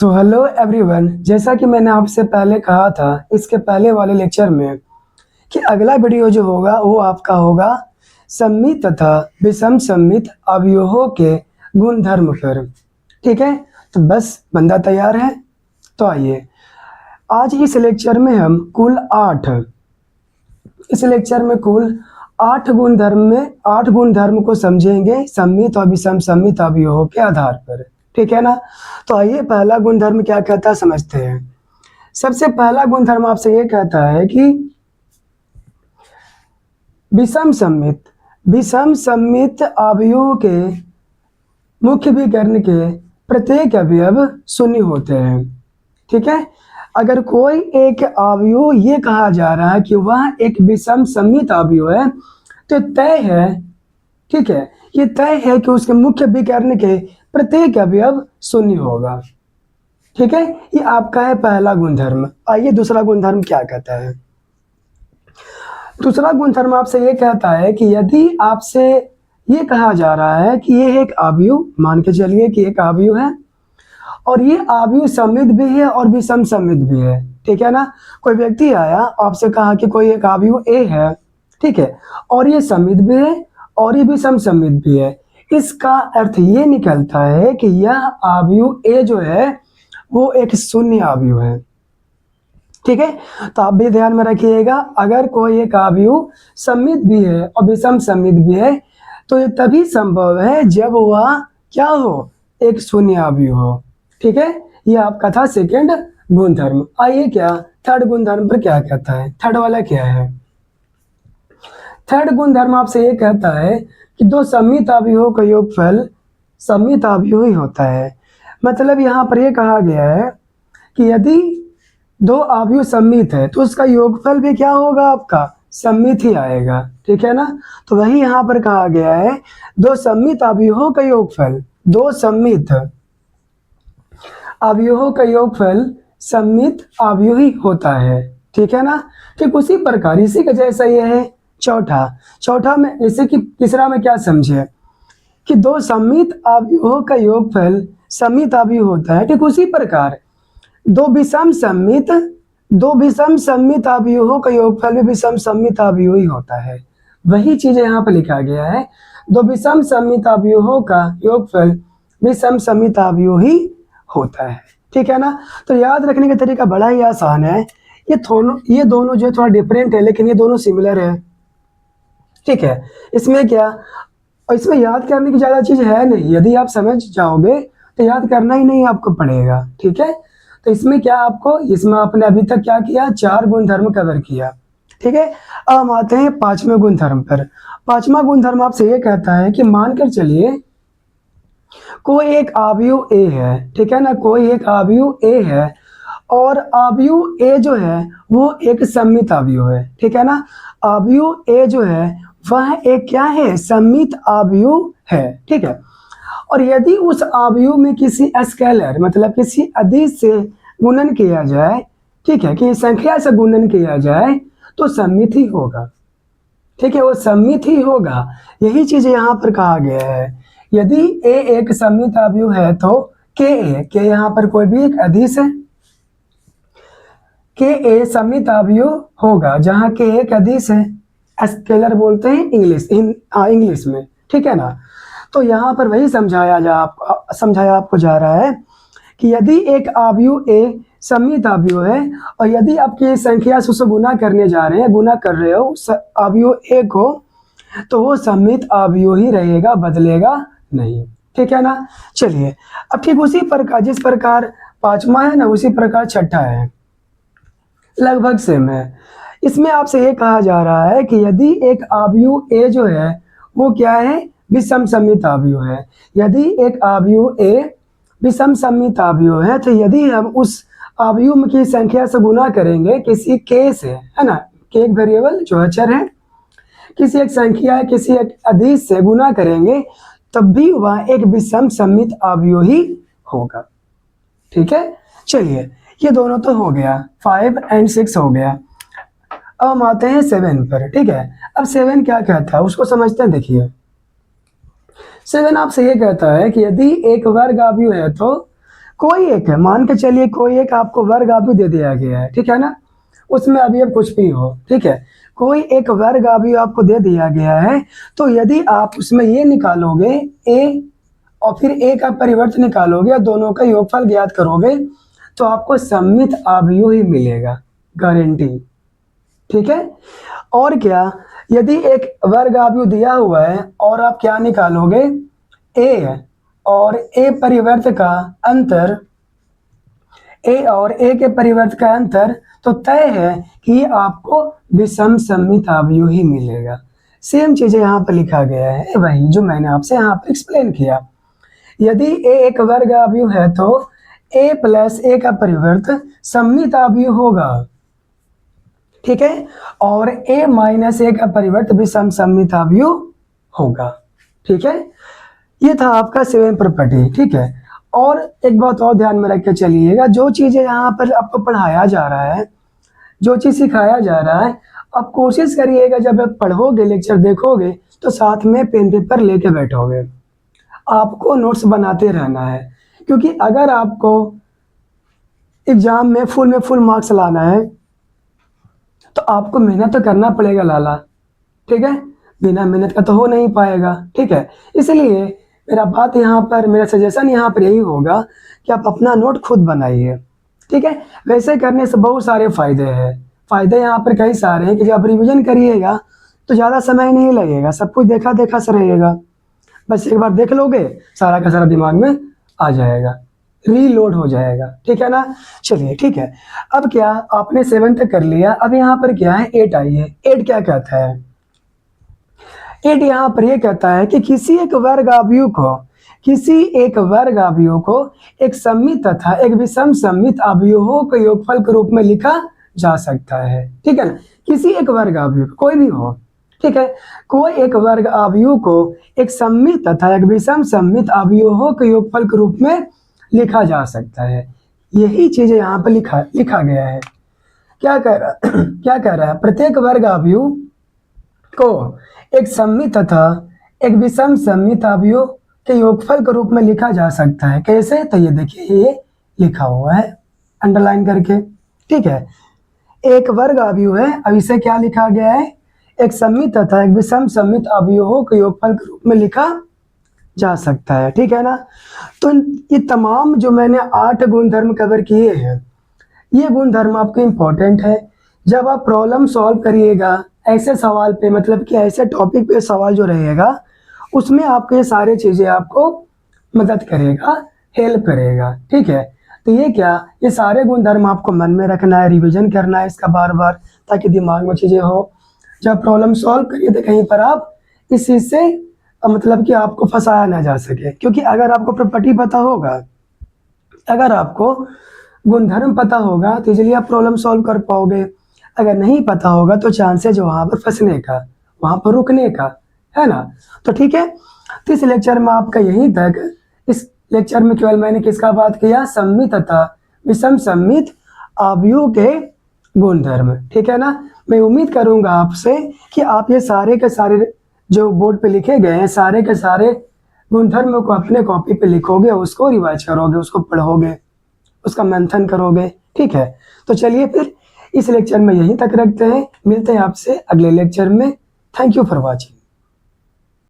तो hello everyone, जैसा कि मैंने आपसे पहले कहा था इसके पहले वाले लेक्चर में कि अगला वीडियो जो होगा वो आपका होगा सममित तथा विषम सममित अवयवों के गुणधर्म पर। ठीक है, तो बस बंदा तैयार है। तो आइए, आज इस लेक्चर में हम कुल 8 गुणधर्म को समझेंगे सममित और विषम सममित अवयवों के आधार पर। ठीक है ना। तो आइए, पहला गुणधर्म क्या कहता है समझते हैं। सबसे पहला गुणधर्म आपसे ये कहता है कि विषम सम्मित अवयवों के मुख्य विकर्ण के प्रत्येक अवयव शून्य होते हैं। ठीक है, अगर कोई एक अवयव ये कहा जा रहा है कि वह एक विषम सम्मित अवयव है तो तय है, ठीक है, ये तय है कि उसके मुख्य विकर्ण के प्रत्येक अवयव शून्य होगा। ठीक है, ये आपका है पहला गुणधर्म। आइए, दूसरा गुणधर्म क्या कहता है। दूसरा गुणधर्म आपसे ये कहता है कि यदि आपसे ये कहा जा रहा है कि ये एक अवयव, मान के चलिए कि एक अवयव है और ये अवयव सममित भी है और विषम सममित भी है। ठीक है ना। कोई व्यक्ति आया, आपसे कहा कि कोई एक अवयव ए है, ठीक है, और ये सममित भी है और ये विषम सममित भी है। इसका अर्थ ये निकलता है कि यह अवयव ए जो है वो एक शून्य अवयव है। ठीक है, तो आप भी ध्यान में रखिएगा, अगर कोई एक अवयव सममित भी है और विषम सममित भी है तो ये तभी संभव है जब वह क्या हो, एक शून्य अवयव हो। ठीक है, ये आपका था सेकेंड गुणधर्म। आइए, क्या थर्ड गुणधर्म पर क्या कहता है। थर्ड वाला क्या है। थर्ड गुणधर्म आपसे ये कहता है कि दो सममित अवयवों का योगफल सममित अवयव ही होता है। मतलब यहाँ पर ये कहा गया है कि यदि दो अवयव सममित है तो उसका योगफल भी क्या होगा, आपका सममित ही आएगा। ठीक है ना। तो वही यहाँ पर कहा गया है, दो सममित अवयवों का योगफल, दो सममित अवयवों का योगफल सममित अवयव ही होता है। ठीक है ना। ठीक उसी प्रकार इसी का जैसा ये है चौथा में, जैसे कि तीसरा में क्या समझे कि दो सममित अवयवों का योगफल सममित अवयव होता है। ठीक उसी प्रकार दो विषम सम्मित अवयवों का योगफल भी विषम सम्मित अवयव ही होता है। वही चीज यहाँ पर लिखा गया है, दो विषम सम्मित अवयवों का योगफल विषम सम्मित अवयव ही होता है। ठीक है ना। तो याद रखने का तरीका बड़ा ही आसान है। ये दोनों जो थोड़ा डिफरेंट है लेकिन ये दोनों सिमिलर है। ठीक है, इसमें क्या, इसमें याद करने की ज्यादा चीज है नहीं, यदि आप समझ जाओगे तो याद करना ही नहीं आपको पड़ेगा। ठीक है, तो इसमें क्या इसमें आपने अभी तक क्या किया, 4 गुणधर्म कवर किया। ठीक है, अब हम आते हैं 5वें गुणधर्म पर। 5वां गुणधर्म आपसे ये कहता है कि मानकर चलिए कोई एक अवयव ए है। ठीक है ना, कोई एक अवयव ए है और अवयव ए जो है वो एक सममित अवयव है। ठीक है ना, अवयव ए जो है वह एक क्या है, सममित अवयव है। ठीक है, और यदि उस अवयव में किसी स्केलर मतलब किसी अदिश से गुणन किया जाए, ठीक है, कि संख्या से गुणन किया जाए तो सममित ही होगा। ठीक है, वो सममित ही होगा। यही चीज यहाँ पर कहा गया है, यदि ए एक सममित अवयव है तो के यहाँ पर कोई भी एक अदिश है, के ए सममित अवयव होगा जहां के एक अदिश है। स्केलर बोलते हैं इंग्लिश में। ठीक है ना। तो यहाँ पर वही समझाया आपको जा रहा है कि यदि एक अवयव ए सममित अवयव है और यदि आपकी संख्या से उसे गुना कर रहे हो अवयव ए को, तो वो सममित अवयव ही रहेगा, बदलेगा नहीं। ठीक है ना। चलिए, अब ठीक उसी प्रकार जिस प्रकार 5वां है ना उसी प्रकार 6ठा है, लगभग सेम है। इसमें आपसे ये कहा जा रहा है कि यदि एक अवयव ए जो है वो क्या है, विषम सम्मित अवयव है। यदि एक अवयव ए विषम सम्मित अवयव है तो यदि हम उस अवयव की संख्या से गुना करेंगे किसी के से, है ना, के एक वेरिएबल जो अचर है, किसी एक संख्या किसी एक अदिश से गुना करेंगे तब भी वह एक विषम सम्मित अवयव ही होगा। ठीक है, चलिए ये दोनों तो हो गया, 5 और 6 हो गया। अब हम आते हैं 7 पर। ठीक है, अब 7 क्या कहता है उसको समझते हैं। देखिए 7 आपसे ये कहता है कि यदि एक वर्ग अवयव है तो कोई एक है, मान के चलिए कोई एक आपको वर्ग अवयव दे दिया गया है, ठीक है ना, उसमें अवयव कुछ भी हो, ठीक है, कोई एक वर्ग अवयव आपको दे दिया गया है, तो यदि आप उसमें ये निकालोगे ए और फिर ए का परिवर्त निकालोगे या दोनों का योगफल ज्ञात करोगे तो आपको सममित अवयव ही मिलेगा, गारंटी, ठीक है। और क्या, यदि एक वर्ग अवयव दिया हुआ है और आप क्या निकालोगे, ए और ए परिवर्त का अंतर, ए और ए के परिवर्त का अंतर, तो तय है कि आपको विषम सममित अवयव ही मिलेगा। सेम चीजें यहाँ पर लिखा गया है, वही जो मैंने आपसे यहाँ पर एक्सप्लेन किया। यदि ए एक वर्ग अवयव है तो ए प्लस ए का परिवर्त सममित अवयव होगा, ठीक है, और ए माइनस ए का परिवर्त विषम सममित अवयव होगा, ठीक है। ये था आपका 7 प्रॉपर्टी, ठीक है। और एक बात और ध्यान में रख के चलिएगा, जो चीजें यहाँ पर आपको पढ़ाया जा रहा है, जो चीज सिखाया जा रहा है, आप कोशिश करिएगा जब आप पढ़ोगे, लेक्चर देखोगे तो साथ में पेन पेपर लेके बैठोगे, आपको नोट्स बनाते रहना है, क्योंकि अगर आपको एग्जाम में फुल मार्क्स लाना है तो आपको मेहनत तो करना पड़ेगा लाला, ठीक है, बिना मेहनत का तो हो नहीं पाएगा, ठीक है। इसलिए मेरा बात यहाँ पर, मेरा सजेशन यहाँ पर यही होगा कि आप अपना नोट खुद बनाइए, ठीक है। वैसे करने से बहुत सारे फायदे हैं, फायदे यहाँ पर कई सारे हैं कि जब आप रिविजन करिएगा तो ज़्यादा समय नहीं लगेगा, सब कुछ देखा देखा से रहेगा, बस एक बार देख लोगे सारा का सारा दिमाग में आ जाएगा, रीलोड हो जाएगा, ठीक है ना। चलिए ठीक है, अब क्या आपने 7 तक कर लिया, अब यहाँ पर क्या है 8 आइए। 8 क्या कहता है, 8 यहाँ पर ये कहता है कि किसी एक वर्ग अवयव को, किसी एक वर्ग अवयव को एक सममित तथा एक विषम सममित अवयवों के योगफल के रूप में लिखा जा सकता है, ठीक है ना। किसी एक वर्ग अवयव, कोई भी हो, ठीक है, कोई एक वर्ग अवयव को एक सममित तथा एक विषम सममित अवयवों के योगफल के रूप में लिखा जा सकता है। यही चीजें यहाँ पर लिखा गया है। क्या कह रहा है, प्रत्येक वर्ग अवयव को एक सममित तथा एक विषम सममित अवयव के योगफल के रूप में लिखा जा सकता है। कैसे, तो ये देखिए ये लिखा हुआ है अंडरलाइन करके, ठीक है। एक वर्ग अवयव है, अब इसे क्या लिखा गया है, एक सममित तथा एक विषम सममित अवयवों के योगफल के रूप में लिखा जा सकता है, ठीक है ना। तो ये तमाम जो मैंने 8 गुणधर्म कवर किए हैं, ये गुणधर्म आपके इंपॉर्टेंट है। जब आप प्रॉब्लम सॉल्व करिएगा ऐसे सवाल पे, मतलब कि ऐसे टॉपिक पे सवाल जो रहेगा उसमें आपको ये सारे चीज़ें आपको मदद करेगा, हेल्प करेगा, ठीक है। तो ये क्या, ये सारे गुणधर्म आपको मन में रखना है, रिवीजन करना है इसका बार बार, ताकि दिमाग में चीज़ें हो। जब प्रॉब्लम सॉल्व करिए तो कहीं पर आप इस चीज़ से मतलब कि आपको फंसाया ना जा सके, क्योंकि अगर आपको प्रॉपर्टी पता होगा, अगर आपको गुणधर्म पता होगा तो इसलिए आप प्रॉब्लम सॉल्व कर पाओगे। अगर नहीं पता होगा तो चांसेज वहाँ पर फंसने का, वहाँ पर रुकने का, है ना। तो ठीक है, तो इस लेक्चर में आपका यहीं तक। इस लेक्चर में केवल मैंने किसका बात किया, सममित तथा विषम सममित अवयव के गुणधर्म, ठीक है ना। मैं उम्मीद करूंगा आपसे कि आप ये सारे के सारे जो बोर्ड पे लिखे गए हैं, सारे के सारे गुणधर्म को अपने कॉपी पे लिखोगे, उसको रिवाइज करोगे, उसको पढ़ोगे, उसका मंथन करोगे, ठीक है। तो चलिए फिर इस लेक्चर में यहीं तक रखते हैं, मिलते हैं आपसे अगले लेक्चर में। Thank you for watching.